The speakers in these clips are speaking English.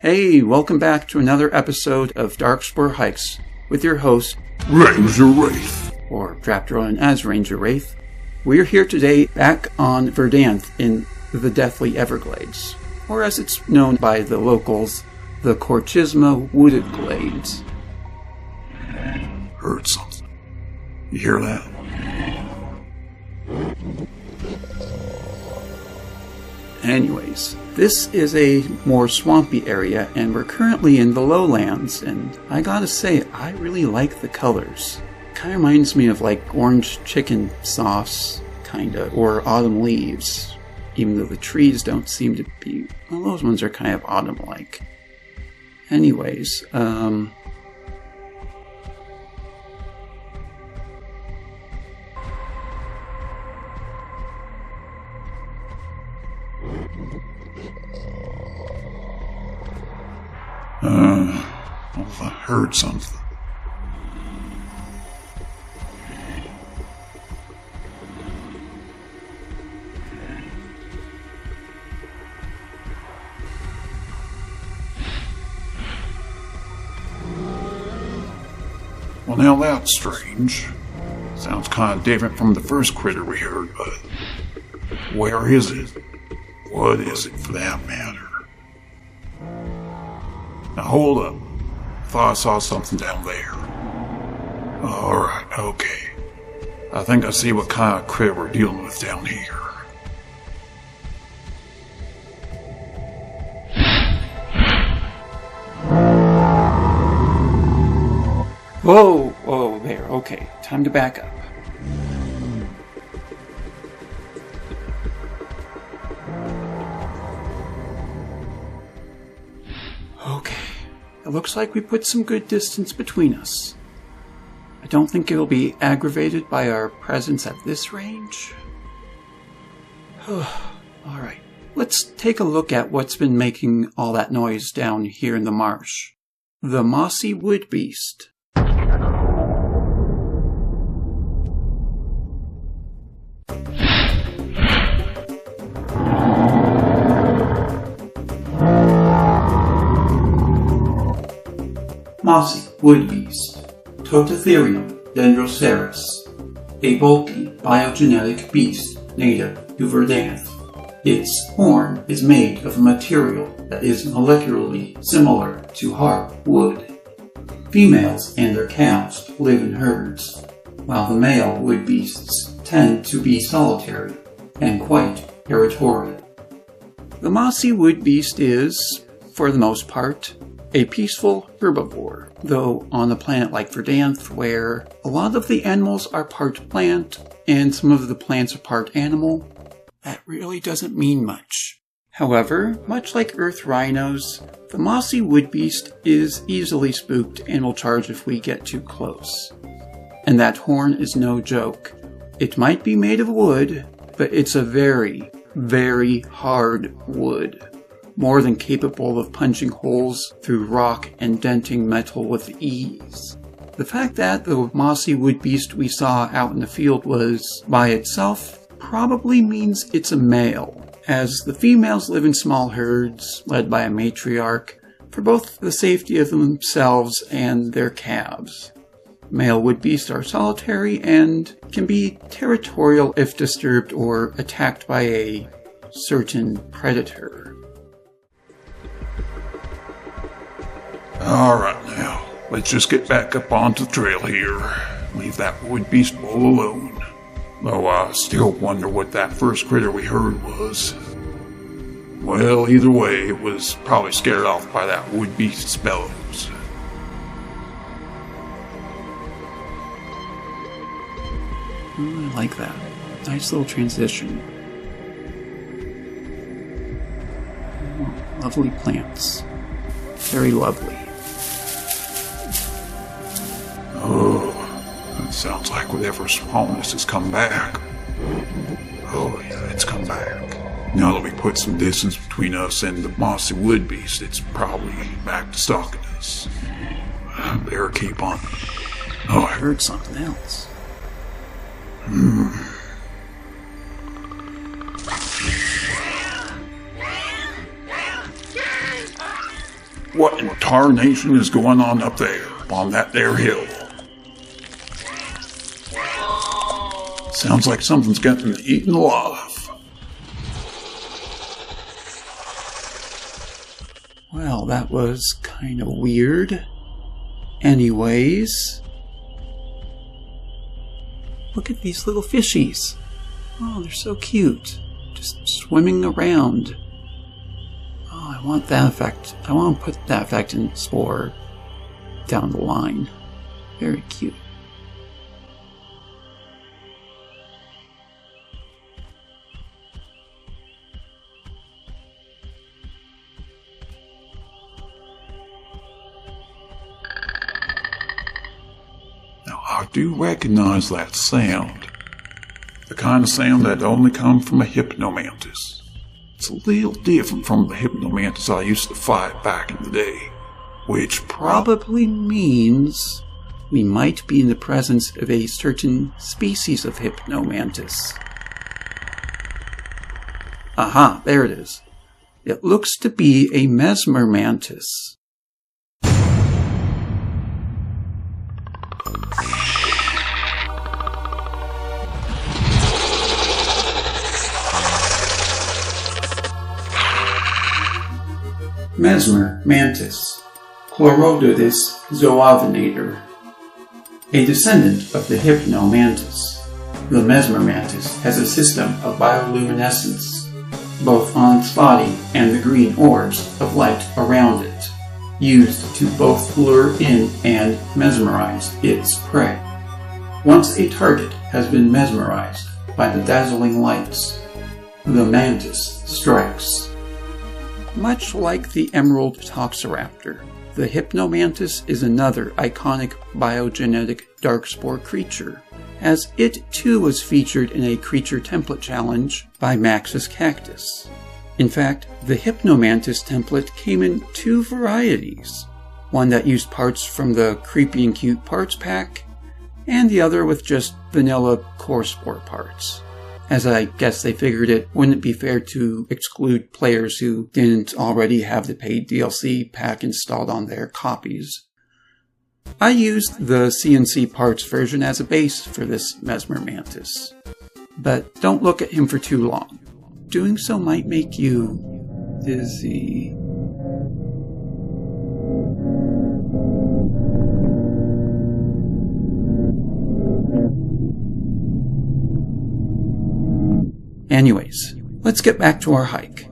Hey, welcome back to another episode of Darkspore Hikes with your host, Ranger Wraith, or perhaps known as Ranger Wraith. We're here today back on Verdanth in the Deathly Everglades, or as it's known by the locals, the Corr'chisma Wooded Glades. Heard something. You hear that? Anyways, this is a more swampy area, and we're currently in the lowlands, and I gotta say, I really like the colors. Kinda reminds me of like orange chicken sauce, kinda, or autumn leaves, even though the trees don't seem to be, well, those ones are kind of autumn-like. Anyways, I heard something. Well, now that's strange. Sounds kind of different from the first critter we heard, but where is it? What is it for that matter? Now hold up. Thought I saw something down there. Alright, okay. I think I see what kind of critter we're dealing with down here. whoa, there, okay, time to back up. Okay, it looks like we put some good distance between us. I don't think it'll be aggravated by our presence at this range. Alright, let's take a look at what's been making all that noise down here in the marsh. The mossy woodbeast. Mossy woodbeast, Tototherium dendroceras, a bulky biogenetic beast native to Verdanth. Its horn is made of a material that is molecularly similar to hardwood. Females and their calves live in herds, while the male woodbeasts tend to be solitary and quite territorial. The mossy woodbeast is, for the most part, a peaceful herbivore, though on a planet like Verdanth, where a lot of the animals are part plant and some of the plants are part animal, that really doesn't mean much. However, much like earth rhinos, the mossy woodbeast is easily spooked and will charge if we get too close. And that horn is no joke. It might be made of wood, but it's a very, very hard wood. More than capable of punching holes through rock and denting metal with ease. The fact that the mossy woodbeast we saw out in the field was by itself probably means it's a male, as the females live in small herds led by a matriarch for both the safety of themselves and their calves. Male woodbeasts are solitary and can be territorial if disturbed or attacked by a certain predator. Alright now, let's just get back up onto the trail here. Leave that woodbeast bull alone. Though I still wonder what that first critter we heard was. Well, either way, it was probably scared off by that woodbeast's bellows. I like that. Nice little transition. Oh, lovely plants. Very lovely. Oh, that sounds like whatever smallness has come back. Oh yeah, it's come back. Now that we put some distance between us and the mossy woodbeast, it's probably back to stalking us. Better keep on. Oh, I heard something else. What in tarnation is going on up there, on that there hill? Sounds like something's getting eaten alive. Well, that was kind of weird. Anyways, look at these little fishies. Oh, they're so cute. Just swimming around. Oh, I want that effect. I want to put that effect in Spore down the line. Very cute. Now, I do recognize that sound. The kind of sound that only comes from a hypnomantis. It's a little different from the hypnomantis I used to fight back in the day, which Probably means we might be in the presence of a certain species of hypnomantis. Aha, there it is. It looks to be a mesmer mantis. Mesmer mantis, Corr'chisma zoavinator, a descendant of the hypnomantis. The mesmer mantis has a system of bioluminescence, both on its body and the green orbs of light around it, used to both lure in and mesmerize its prey. Once a target has been mesmerized by the dazzling lights, the mantis strikes. Much like the emerald toxoraptor, the hypnomantis is another iconic biogenetic darkspore creature, as it too was featured in a creature template challenge by Maxis Cactus. In fact, the hypnomantis template came in two varieties, one that used parts from the Creepy and Cute parts pack, and the other with just vanilla core spore parts, as I guess they figured it wouldn't be fair to exclude players who didn't already have the paid DLC pack installed on their copies. I used the CNC parts version as a base for this mesmer mantis, but don't look at him for too long. Doing so might make you dizzy. Anyways, let's get back to our hike.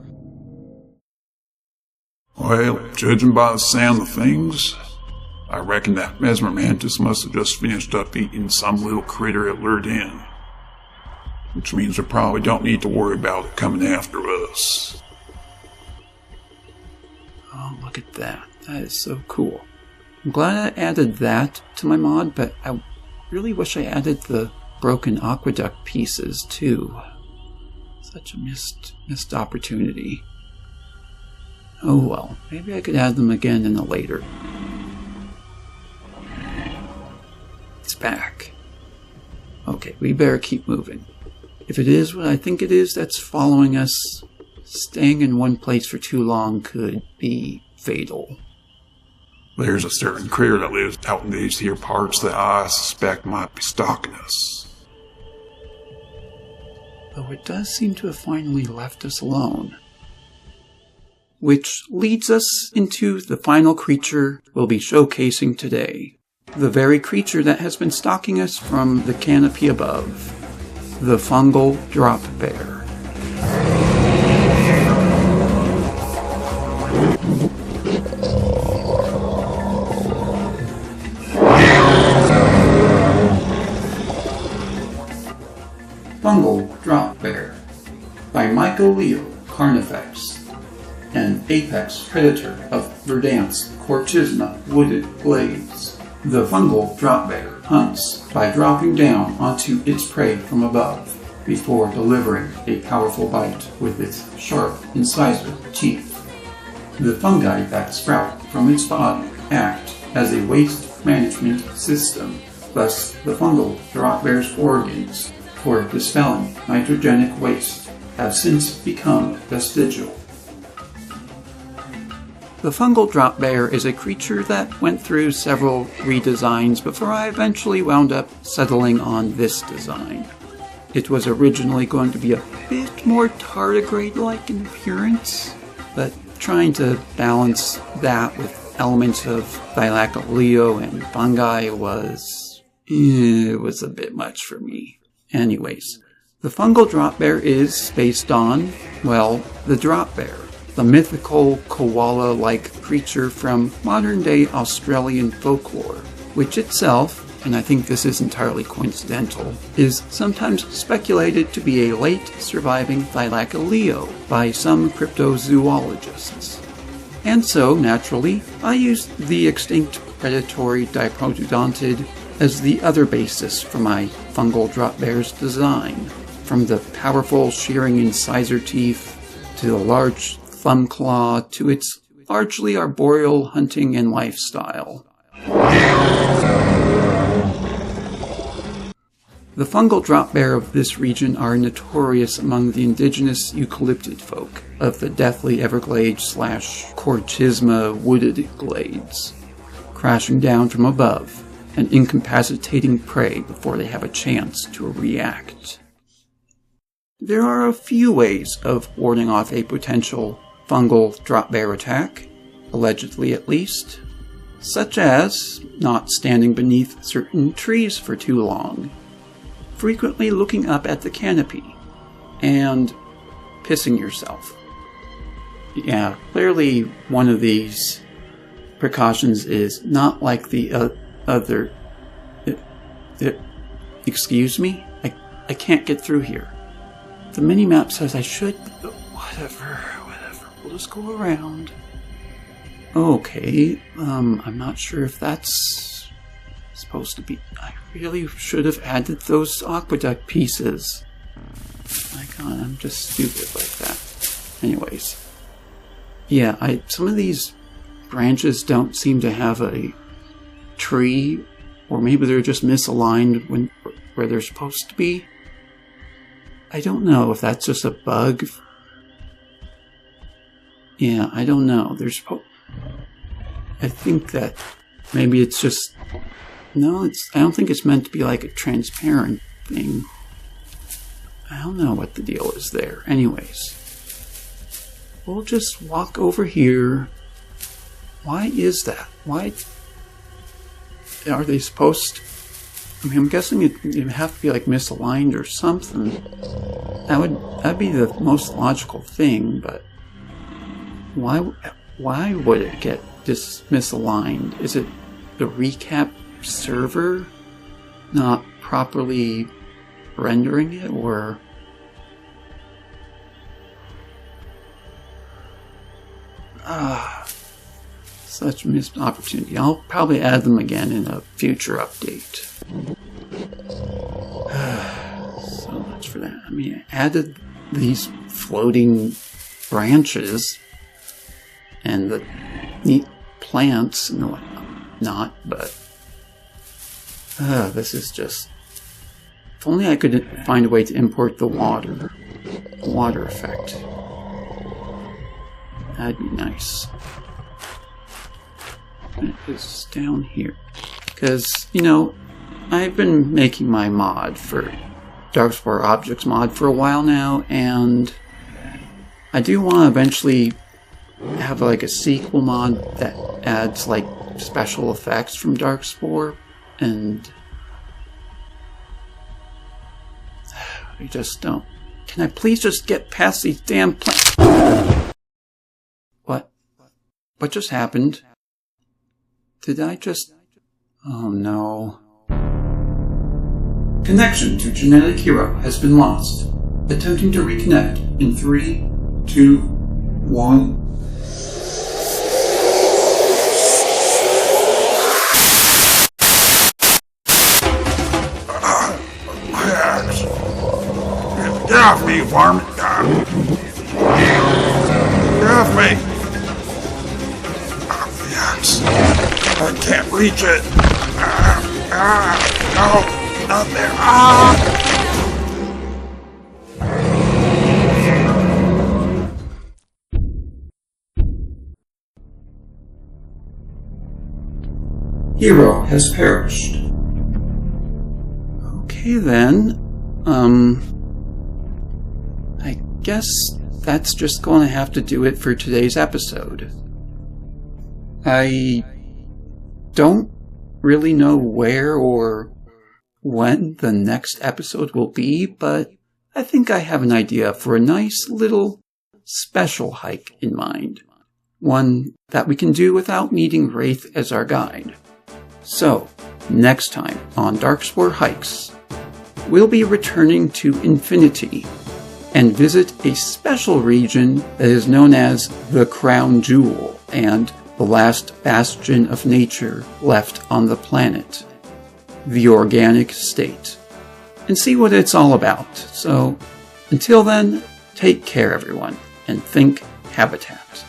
Well, judging by the sound of things, I reckon that mesmer mantis must have just finished up eating some little critter it lured in. Which means we probably don't need to worry about it coming after us. Oh, look at that. That is so cool. I'm glad I added that to my mod, but I really wish I added the broken aqueduct pieces too. Such a missed opportunity. Oh well, maybe I could add them again in a later. It's back. Okay, we better keep moving. If it is what I think it is that's following us, staying in one place for too long could be fatal. There's a certain critter that lives out in these here parts that I suspect might be stalking us. Though it does seem to have finally left us alone. Which leads us into the final creature we'll be showcasing today. The very creature that has been stalking us from the canopy above. The Fungal drop bear. Fungal drop bear by Michael Leo Carnifex, an apex predator of Verdanth's Corr'chisma Wooded Glades. The fungal drop bear hunts by dropping down onto its prey from above, before delivering a powerful bite with its sharp, incisive teeth. The fungi that sprout from its body act as a waste management system, thus the fungal drop bear's organs for dispelling nitrogenic waste have since become vestigial. The fungal drop bear is a creature that went through several redesigns before I eventually wound up settling on this design. It was originally going to be a bit more tardigrade-like in appearance, but trying to balance that with elements of Thylacoleo and fungi was a bit much for me. Anyways, the fungal drop bear is based on, well, the drop bear, the mythical koala-like creature from modern-day Australian folklore, which itself, and I think this is entirely coincidental, is sometimes speculated to be a late surviving Thylacoleo by some cryptozoologists. And so, naturally, I used the extinct predatory diprotodontid as the other basis for my fungal drop bear's design, from the powerful shearing incisor teeth to the large thumb claw to its largely arboreal hunting and lifestyle. The fungal drop bear of this region are notorious among the indigenous eucalyptid folk of the Deathly Everglades / Corr'chisma Wooded Glades, crashing down from above and incapacitating prey before they have a chance to react. There are a few ways of warding off a potential fungal drop bear attack, allegedly at least, such as not standing beneath certain trees for too long, frequently looking up at the canopy, and pissing yourself. Yeah, clearly one of these precautions is not like the other... Excuse me? I can't get through here. The minimap says I should, but whatever. We'll just go around. Okay, I'm not sure if that's supposed to be... I really should have added those aqueduct pieces. My god, I'm just stupid like that. Anyways. Yeah, some of these branches don't seem to have a tree, or maybe they're just misaligned where they're supposed to be. I don't know if that's just a bug. Yeah, I don't know. I think that maybe it's just... No, I don't think it's meant to be like a transparent thing. I don't know what the deal is there. Anyways. We'll just walk over here. Why is that? Why are they supposed to... I mean, I'm guessing it would have to be like misaligned or something. That'd be the most logical thing, but why would it get misaligned? Is it the recap server not properly rendering it, or... Such missed opportunity. I'll probably add them again in a future update. So much for that. I mean, I added these floating branches and the neat plants and whatnot, but this is just... If only I could find a way to import the water effect. That'd be nice. It is down here. Because, I've been making my mod for Darkspore Objects mod for a while now, and I do want to eventually have like a sequel mod that adds like special effects from Darkspore, and I just don't. Can I please just get past these damn plants? What? What just happened? Did I just... Oh no. Connection to genetic hero has been lost. Attempting to reconnect in 3, 2, 1... My axe! Get off me, you varmint! Get off me! The axe! I can't reach it! No! Not there! hero has perished. Okay then, I guess that's just going to have to do it for today's episode. I don't really know where or when the next episode will be, but I think I have an idea for a nice little special hike in mind. One that we can do without needing Wraith as our guide. So, next time on Darkspore Hikes, we'll be returning to Infinity and visit a special region that is known as the Crown Jewel and the last bastion of nature left on the planet, the organic state, and see what it's all about. So, until then, take care everyone, and think habitat.